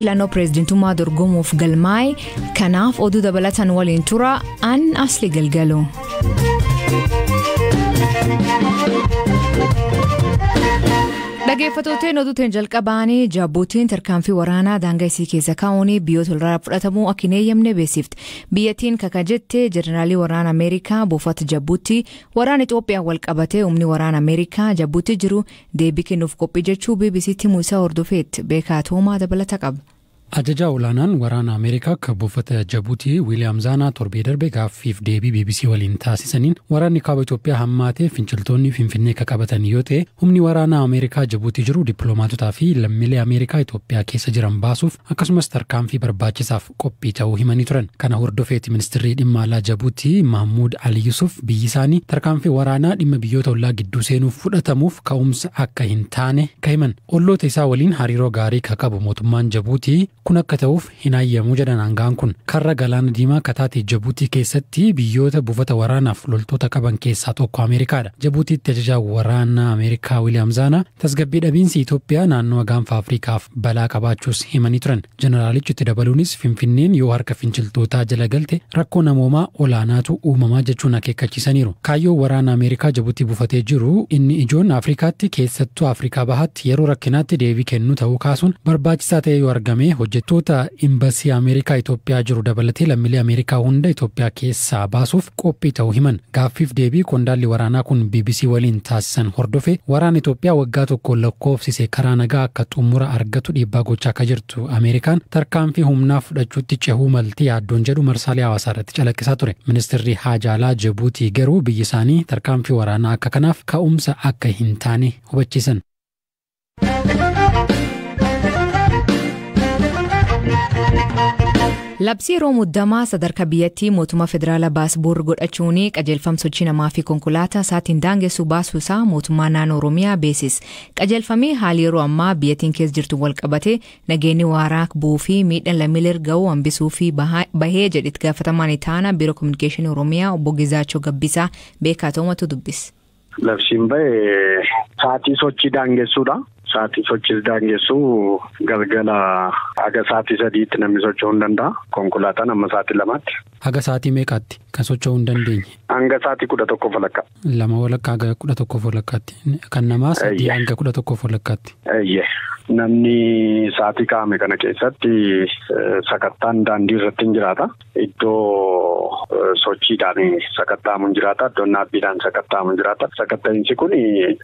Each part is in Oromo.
Filannoo pireezidantummaa dorgomuuf galmaa'e kanaaf oduu dabalataan waliin tura an asli galgalu. Dhaggeeffattoonni oduutiin jalqabaanii Jabuutiin tarkaanfii waraanaa daangaa isii keessa kaa'uun biyyoota irraa fudhatamuu akka hin eeyyamne beeksifte. Biyyattiin kakajette Jeneraalii waraana Ameerikaa buufata Jabuutii waraana Itoophiyaa wal qabatee humni waraana Ameerikaa Jabuutii jiru deebii kennuuf qophii jechuu BBC'tti Muusaa Hordofeetti beekaa Toomaa dabalata qaba. Ajajaa olaanaan waraana Ameerikaa akka buufata Jabuutii Wiiliyaam Zaanaa torbee darbe gaaffiif deebii BBC waliin taasisaniin waraanni kaaba Itoophiyaa hammaatee finciltoonni Finfinnee qabatan yoo ta'e humni waraana Ameerikaa Jabuutii jiru dippiloomaatotaa fi lammiilee Ameerikaa Itoophiyaa keessa jiran baasuuf akkasumas tarkaanfii barbaachisaaf qophii ta'uu himanii turan. Kana hordofeeti ministeerri dhimma alaa Jabuutii Mahmuud Ali Yusuf biyyi isaanii tarkaanfii waraanaa dhimma biyyoota ollaa gidduu seenuuf fudhatamuuf ka'umsa akka hin taane himan. Olloota isaa waliin hariiroo gaarii qabu mootummaan Jabuutii kun akka ta'uuf hin ayyamu jedhan aangaan kun karra galaana diimaa kataatee Jabuutii keessatti biyyoota buufata waraanaaf loltoota qaban keessaa tokko Ameerikaadha. Jabuutiitti ajajaa waraana Ameerikaa Wiiliyaam Zaanaa tasgabbii dhabiinsi Itoophiyaa naannoo gaanfa Afriikaaf balaa qabaachuus himanii turan. Jeneraalichi itti dabaluunis Finfinneen yoo harka finciltootaa jala galte rakkoo namoomaa olaanaatu uumamaa jechuun akeekkachiisaniiru. Kaayyoo waraana Ameerikaa Jabuutii buufatee jiru inni ijoon Afriikaatti keessattuu Afriikaa bahaatti yeroo rakkinaatti deebii kennu ta'uu kaasuun barbaachisaa ta'e yoo argame hojjettoota Imbasii Ameerikaa Itoophiyaa jiru dabalatee lammiilee Ameerikaa hunda Itoophiyaa keessaa baasuuf qophii ta'uu himan. Gaaffiif deebii qondaalli waraanaa kun BBC waliin taasisan hordofe waraana Itoophiyaa waggaa tokko lakkoofsise karaa nagaa akka xumura argatu dhiibbaa gochaa akka jirtu Ameerikaan tarkaanfii humnaa fudhachuutti cehuu maltii yaaddoon jedhu marsaalee hawaasaa irratti calaqqisaa ture. Ministeerri Haajaalaa Jabuutii garuu biyyi isaanii tarkaanfii waraanaa akka kanaaf ka'umsa akka hin taane hubachiisan. Labsii yeroo muddamaa sadarkaa biyyattii mootummaa federaalaa baasbuur godhachuun qajeelfama sochii namaa fi konkolaataa isaatiin daangessu baasuu isaa mootummaa naannoo Oromiyaa beeksise. Qajeelfamii haali yeroo ammaa biyyattiin keessa jirtu wal qabate nageenyi waaraa bu'uu fi miidhaan lammiilee ga'uu hambisuu fi bahee jedhetti gaafatamaan itaana biiroo kominikeeshinii Oromiyaa obbo Gizaachoo Gabbisaa beekaa ta'umatu dubbise. Labsiin bahee sa'aatii sochii daangessuudha. Sa'aatii sochii daangessuu galgala haga sa'aatii 3tti namni socho'uu hin danda'a. Konkolaataan amma sa'aatii 2tti. Haga sa'aatii meeqaatti kan socho'uu hin dandeenye? Hanga sa'aatii 11 walakkaa. 2 walakkaa haga 11 walakkaatti. Kan namaa sadii hanga 11 walakkaatti. Namni sa'aatii kaa'ame kana keessatti sakattaan daandii irratti hin jiraata. Iddoo sochiidhaan sakattaamu hin jiraata. Iddoo naabbiidhaan sakattaamu hin jiraata. Sakatta'iinsi kun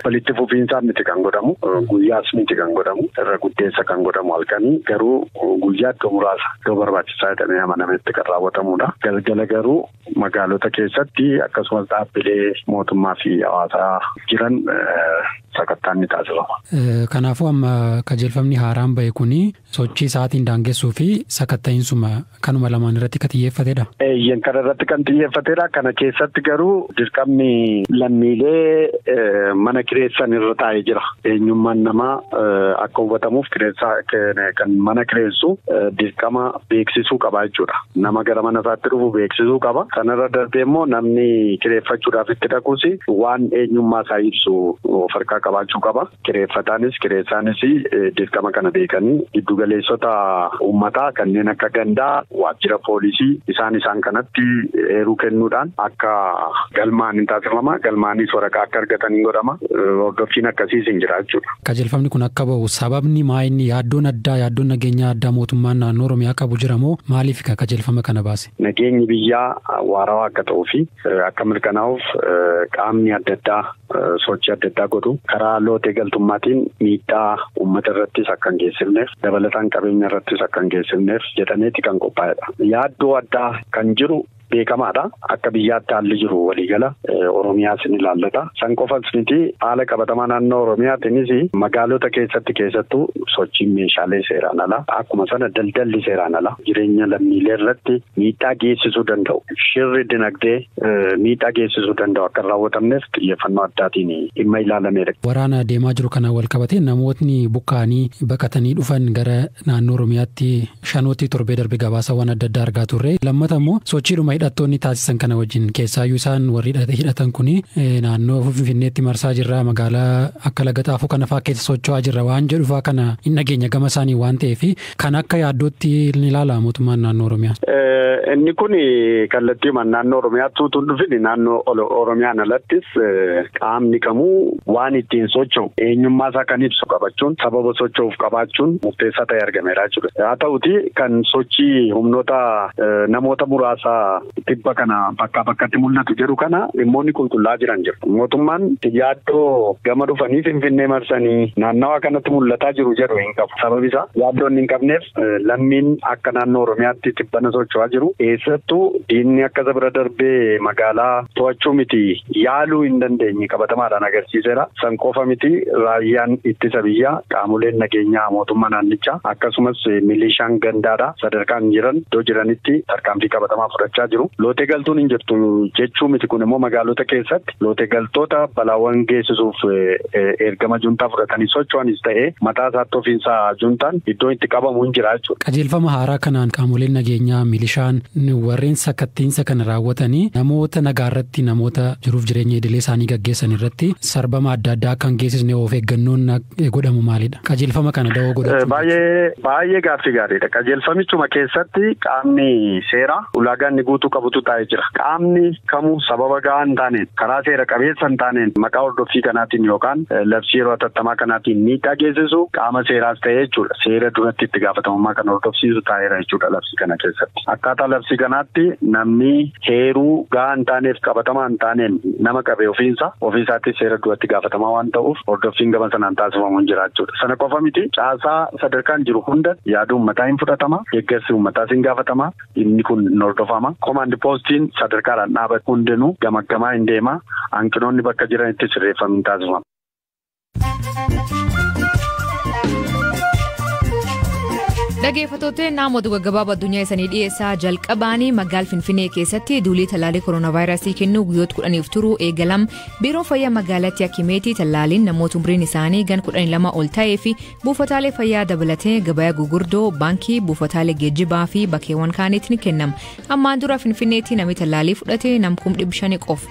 walitti fufiinsaan miti kan godhamu. Guyyaas miti kan godhamu. Irra guddeessa kan godhamu halkanii garuu guyyaa iddoo muraasa iddoo barbaachisaa jedhamee amanametti kan raawwatamudha. Galgala garuu magaalota keessatti akkasumas dhaabbilee mootummaa fi hawaasaa jiran sakattaan ni taasifama. Kanaafuu amma qajeelfamni haaraan bahe kuni sochii sa'aatiin daangessuu fi sakatta'iinsuma kanuma lamaan irratti kan xiyyeeffatedha. Kana irratti kan xiyyeeffatedha. Kana keessatti garuu dirqamni lammiilee mana kireessan irra taa'ee jira. Eenyummaan namaa akka hubatamuuf kan mana kireessu dirqama beeksisuu qaba jechuudha. Nama gara mana isaatti dhufu beeksisuu qaba. Kanarra darbee immoo namni kireeffachuudhaaf itti dhaquus waan eenyummaa isaa ibsu of harkaa qabaachuu qaba. Kireeffataanis kireessaanis dirqama kana beekanii giddugaleessota uummataa kanneen akka gandaa waajjira poolisii isaan kanatti eeruu kennuudhaan akka galmaan hin taasifama. Galmaanis waraqaa akka argatan hin godhama. Hordoffiin akkasiis hin jira jechuudha. Qajeelfamni kun akka bahu sababni maayinni yaaddoon nageenyaa addaa mootummaan naannoo Oromiyaa qabu jira moo maaliif qajeelfama kana baase? Nageenyi biyyaa waarawaa akka ta'uu fi akka mirkanaa'uuf qaamni adda addaa sochii adda addaa godhu karaa lootee galtummaatiin miidhaa uummata irrattis akka hin geessifneef dabalataan qabeenya irrattis akka hin geessifneef jedhameeti kan qophaa'edha. Yaaddoo addaa kan jiru beekamaadha. Akka biyyaatti haalli jiru waliigala Oromiyaas ni ilaallata. San qofas miti haala qabatamaa naannoo Oromiyaatiinis magaalota keessattuu sochiin meeshaalee seeraan ala akkuma sana daldalli seeraan ala jireenya lammiilee irratti miidhaa geessisuu danda'u. Shirri dinagdee miidhaa geessisuu danda'u akka raawwatamneef xiyyeeffannoo addaatiin dhimma ilaalameedha. Waraana deemaa jiru kana wal qabatee namootni buqqa'anii baqatanii dhufan gara naannoo Oromiyaatti shanootti torbee darbe gabaasawwan adda addaa argaa turre. Lammata immoo sochiidhuma hidhattoonni taasisan kana wajjin keessaayyuu isaan warri hidhatan kuni naannoo Finfinneetti marsaa jirra magaalaa akka laga Xaafoo kana fa'aa keessa socho'aa jirra waan jedhu fa'aa kana hin dhageenya gama isaanii waan ta'eef kan akka yaaddootti ni ilaala mootummaan naannoo Oromiyaa. Inni kun kallattii naannoo Oromiyaatti utuu dhufin naannoo Oromiyaan alattis qaamni kamuu waan ittiin socho'u eenyummaa isaa kan ibsu qabachuun sababa socho'uuf qabaachuun murteessaa ta'e argameera jechuudha. Haa ta'uti kan sochii humnoota namoota muraasaa tibba kana bakkaa bakkatti mul'atu jedhu kana dhimmoonni qulqullaa jiran jiru. Mootummaan yaaddoo gama dhufanii Finfinnee marsanii naannawaa kanatti mul'ataa jiru jedhu hin qabu. Sababi isaa yaaddoo inni hin qabneef lammiin akka naannoo Oromiyaatti tibbana socho'aa jiru. Eessattuu diinni akka bira darbee magaalaa to'achuu miti yaaluu hin dandeenye qabatamaadhaan agarsiiseera. San qofa miti raayyaan ittisa biyyaa qaamoleen nageenyaa mootummaa naannichaa akkasumas milishaan gandaadha sadarkaan jiran iddoo jiranitti tarkaanfii qabatamaa fudhachaa jiru. Lootee galtuun hin jirtu jechuu miti kun immoo magaalota keessatti lootee galtoota balaawwan geessisuuf ergama juntaa fudhatanii socho'anis ta'ee mataa isaatti ofiinsaa juntaan iddoo itti qabamu hin jira jechuudha. Qajeelfama haaraa kanaan qaamoleen nageenyaa milishaan warreen sakkattiinsa kana raawwatanii namoota nagaarratti namoota jiruuf jireenya idilee isaanii gaggeessan irratti sarbama adda addaa kan geessisne of eeggannoon godhamu maalidha? Qajeelfama kana da'oo godhachuu. Baay'ee gaaffii gaariidha. Qajeelfamichuma keessatti qaamni seeraa ulaagaan inni guutuu qabutu taa'ee jira. Qaamni kamuu sababa gahaa hin taaneen karaa seera qabeessa hin taaneen maqaa hordoffii kanaatiin yookaan labsii yeroo hatattamaa kanaatiin miidhaa geessisu qaama seeraas ta'ee jechuudha. Seera duratti itti gaafatamummaa kan hordofsiisu taa'eera jechuudha labsii kana keessatti. Akkaataa labsii kanaatti namni heeruu gahaa hin taaneef qabatamaa hin taaneen nama qabee ofiisaatti seera duratti gaafatamaa waan ta'uuf hordoffiin gama sanaan taasifamu hin jira jechuudha. Sana qofa miti caasaa sadarkaan jiru hunda yaada uummataa hin fudhatama, deeggarsi uummataas hin gaafatama, inni kun hin hordofama. Komaandi poostiin sadarkaadhaan dhaabatu hundinuu gamaggamaa hin deema, hanqinoonni bakka jiranitti sirreeffamu hin taasifama. Dhaggeeffattoota namoota gaggabaabaa addunyaa isanii dhiyeessaa jalqabaanii magaalaa Finfinnee keessatti duulii tallaalii kooronaavaayirasii kennuu guyyoota 10 turuu eegalam biiroo fayyaa magaalattii Akimeetii tallaaliin namoota umriin isaanii gan 12 ol ta'ee fi buufataalee fayyaa dabalatee gabaa gurguddoo baankii buufataalee geejjibaa fi bakkeewwan kaaniitti ni kennama. Ammaan dura Finfinneetti namni tallaalii fudhate nam 500 qofa.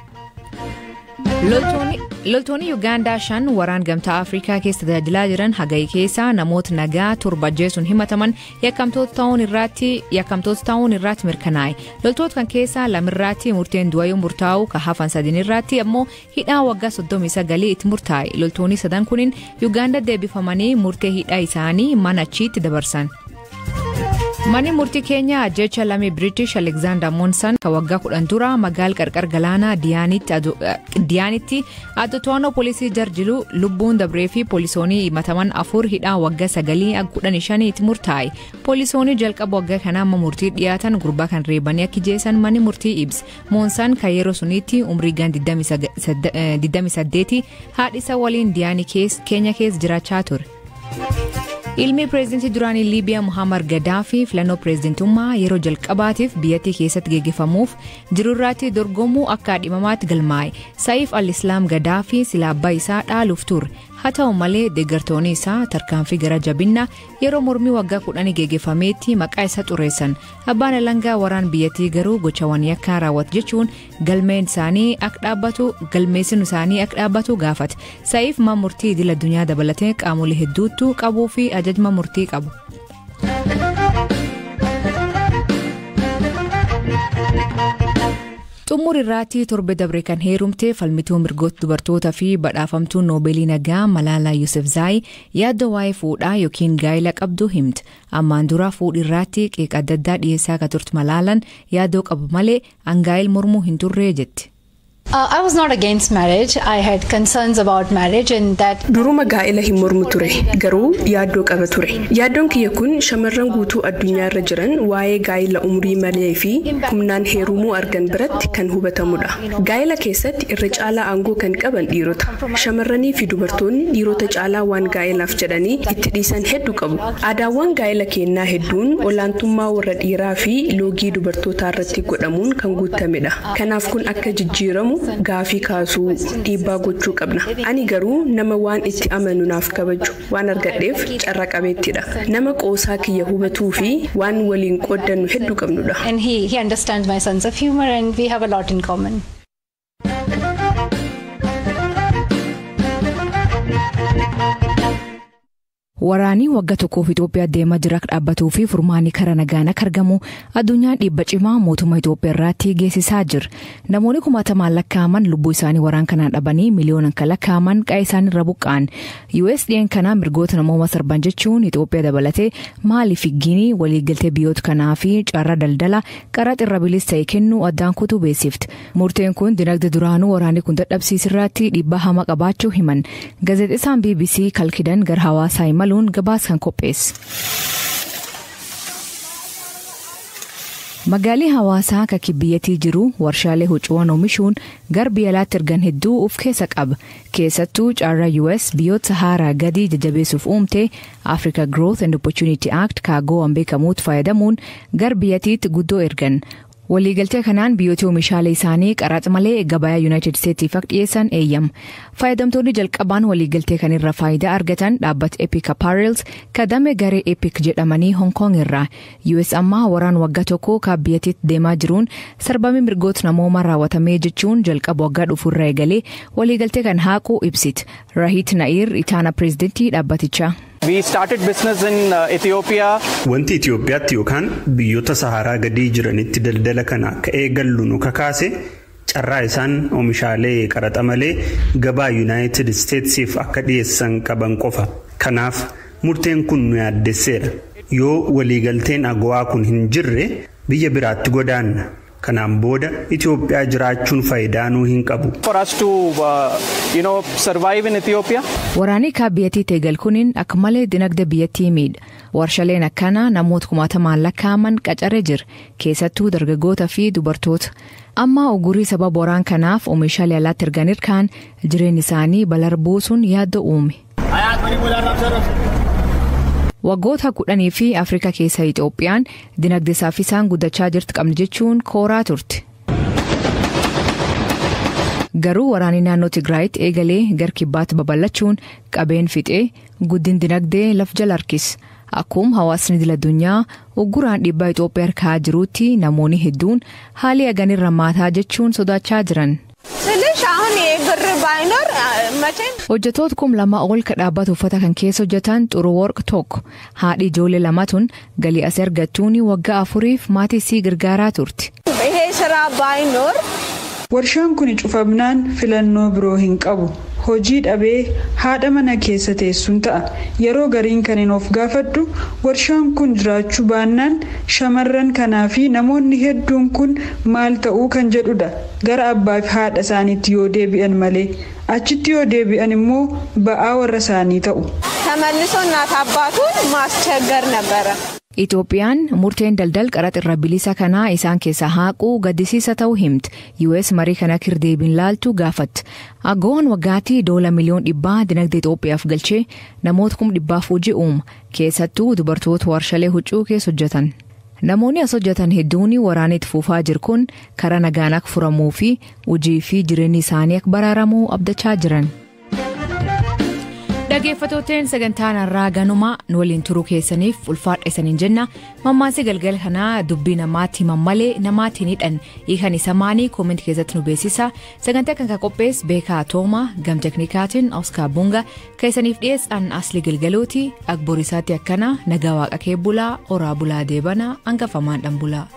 Loltoonni Uganda 5 waraan gamtaa Afrikaa keessa tajaajilaa jiran hagayi keessa namoota nagaa 7 ajjeesuun himataman yakkamtoota ta'uun irratti mirkanaa'e. Loltoota kan keessaa lamirratti murteen du'aa murtaa'u ka hafan sadin irratti ammoo hidhaa waggaa 39 itti murtaa'e. Loltoonni sadan kunin Uganda deebifamanii murtee hidhaa isaanii mana achiitti dabarsan. Mani murtii keenya ajjecha lamee British Alexander Monson ka waggaa 10 dura magaal qarqar galaanaa Diyaanitti addotoonoo poolisii jarjilu lubbuun dabree fi poolisoonni himataman 4 hidhaa waggaa 9-15 itti murtaa'e. Poolisoonni jalqaba waggaa kana amma murtii dhiyaatan gurbaa kan reebanii akka jeesan mani murtii ibs. Monson ka yeroo sunitti umrii gan 28 haadhisa waliin Diyaanii keenya keessa jiraachaa ture. Ilmi pireezidantii duraanii Liibiyaa Muhammad Gaddaafii filannoo pireezidantummaa yeroo jalqabaatiif biyyattii keessatti geggeeffamuuf jirurraatti dorgomuu akka dhimamaatti galmaa'e. Saif al-Islaam Gaddaafii sila abbaa isaa dhaaluuf ture. Haa ta'u malee deeggartoonni isaa tarkaanfii gara jabinaa yeroo mormii waggaa 10 geggeeffameetti maqaa isaa xureessan. Abbaan alangaa waraan biyyattii garuu gochawwan yakkaa raawwatu jechuun galmeessin isaanii akka dhaabbatu gaafate. Saif murtii idil addunyaa dabalatee qaamolee hedduutu qabuu fi ajajma murtii qabu. Xumur irratti torbe dabre kan heerumte falmituu mirgoota dubartoota fi badhaafamtuu noobeelii nagaa Malaalaa Yousafzai yaaddoo waa'ee fuudhaa yookiin gaa'ila qabdu himte. Ammaan dura fuudhi irratti qeeqa adda addaa dhiyeessaa ka turte Malaalaan yaaddoo qabu malee gaa'ila mormuu hin turre jetti. I was not against marriage. I had concerns about marriage and that. Duruma gaa'ila hin mormu ture garuu yaaddoo qaba ture. Yaaddoon kiyya kun shamarran guutuu addunyaa irra jiran waa'ee gaa'ila umrii malee fi humnaan heerumuu argan biratti kan hubatamudha. Gaa'ila keessatti irra caalaa aangoo kan qaban dhiirota. Shamarranii fi dubartoonni dhiirota caalaa waan gaa'ilaaf jedhanii itti dhiisan hedduu qabu. Aadaawwan gaa'ila kennaa hedduun olaantummaa warra dhiiraa fi loogii dubartootaa irratti godhamuun kan guutamedha. Kanaaf kun akka jijjiiramu gaafii kaasuu dhiibbaa gochuu qabna. Ani garuu nama waan itti amanu naaf kabaju waan argadheef carraa qabeettidha. Nama qoosaa kiyya hubatuu fi waan waliin qooddannu hedduu qabnudha. And he understands my sense of humor and we have a lot in common. Waraanii waggaa tokkoof Itoophiyaa deemaa jira dhaabbatuu fi furmaanii karaa nagaan akka argamu addunyaan dhiibba cimaa mootummaa Itoophiyaa irratti geessisaa jira. Namoonni kumaatamaan lakkaa'aman lubbuu isaanii waraan kanaan dhabanii miliyoonaan kan lakkaa'aman qe'ee isaanii irra buqqa'an. US dhiyeen kanaa mirgoota namooma sarban jechuun Itoophiyaa dabalatee Maaliif Ginii waliigaltee biyyoota kanaa fi carraa daldala qaraxa irra bilisa ta'e kennuu addaan kutuu beeksifte. Murteen kun dinagdee duraanuu waraanii kun dadhabsiisirratti dhiibbaa hamaa qabaachuu himan. Gaazexeessaan BBC Kalkidan gara hawaasaa imaluun gabaas kan qopheesse. Magaalii hawaasaa akka kibbiyyatii jiru warshaalee huccuuwwan oomishuun garbi alaatti ergan hedduu of keessa qaba. Keessattuu carraa US biyyoota Saharaa gadi jajjabeessuuf uumte Africa Growth and Opportunity Act kaagoo beekamuutti fayyadamuun garbiyyatiitti guddoo ergan. Waliigaltee kanaan biyyoota oomishaalee isaanii qaraxa malee gabaa United States akka dhiyeessan eeyyama. Fayyadamtoonni jalqabaan waliigaltee kanirra faayidaa argatan dhaabbata Epic Apparels kadame garee Epic jedhamanii Hong Kong irraa. US amma waraan waggaa tokko kaabiyyatiitti deemaa jiruun sarbamii mirgoota namoomaa raawwatamee jechuun jalqaba waggaa dhufurra eegalee waliigaltee kan haaquu ibsiti. Rahit Nair itaana pireezidantii dhaabbatichaa. We started business in Ethiopia. Wanti Itoophiyaatti yookaan biyyoota Saharaa gadii jiranitti daldala kana akka eegallu nu kakaase carraa isaan oomishaalee qaraxa malee gabaa United Statesiif akka dhiyeessan qaban qofa. Kanaaf murteen kun nu yaaddesseera. Yoo waliigalteen agawaa kun hin jirre biyya biraatti godaanna. Kanaan booda Itoophiyaa jiraachuun faayidaa nuu hin qabu. For us to survive in Ethiopia. Waraanii kaabiyyattii teegal kuniin akka malee dinagdee biyyattii miidha. Warshaaleen akkanaa namoota kumaatamaan lakkaa'aman qacaree jira. Keessattuu dargaggoota fi dubartoota. Amma ugurii sababa waraan kanaaf oomishaalee alaatti ergan kaan jireenya isaanii balar buusuun yaaddoo uume. Waggoota 10 fi Afrikaa keessa Itoophiyaan dinagdee saffisaan guddachaa jirti qabni jechuun kooraa turte. Garuu waraanii naannoo Tigraayitti eegalee gar kibbaatti babal'achuun qabeen fixee guddin dinagdee laf jala harkis. Akkuma hawaasni idil-addunyaa ugguraan dhiibbaa Itoophiyaa harkaa jiruutti namoonni hedduun haalii aganirra maataa jechuun sodaachaa jiran. Hojjetoota 2,000 ol ka dhaabbata uffata kan keessa hojjetan Xuru Worq tokko haadhi ijoollee lamatun galii as argattuun waggaa 4f maatii isii gargaaraa turte. Warshaan kun cufamnaan filannoo biroo hin qabu. Hojii dhabee haadha mana keessa teessuun ta'a. Yeroo gariin kan of gaafadhu warshaan kun jiraachuu baannaan shamarran kanaa fi namoonni hedduun kun maal ta'uu kan jedhudha. Gara abbaa fi haadha isaaniitti yoo deebi'an malee achitti yoo deebi'an immoo ba'aa warra isaanii ta'u. Tamallisoo naaf abbaatuun maaschagar nabara. Itoophiyaan murteen daldal qaraxa irra bilisa kanaa isaan keessa haaquu gaddisiisa ta'uu himti. US marii kana kirdeebiin laaltu gaafatti. Agoon waggaatti $1 miliyoon dinagdee Itoophiyaaf galchee namoota 100,000 hojii uuma. Keessattuu dubartoota warshaalee huccuu keessa hojjetan. Namoonni as hojjetan hedduun waraanitti fuufaa jiru kun karaa nagaan akka furamuu fi hojii fi jireenyi isaanii akka baraaramuu abdachaa jiran. Dhaggeeffattootni sagantaan irraa ganumaa nu waliin turuu keessaniif ulfaadha isaniin jenna. Mammaasii galgala kanaa dubbii namaatti himan malee namaatiin hidhan hiikan isa maanii koomentii keessatti nu beeksisa. Sagantaa kan qopheesse Beekaa Toomaa gam teknikaatiin Oskar Bunga keessaniif dhiyeessan Asli Galgalooti Agborisaatti akkana nagaa waaqa kee bulaa oraa bulaa deebana hangafamaan dhan bulaa.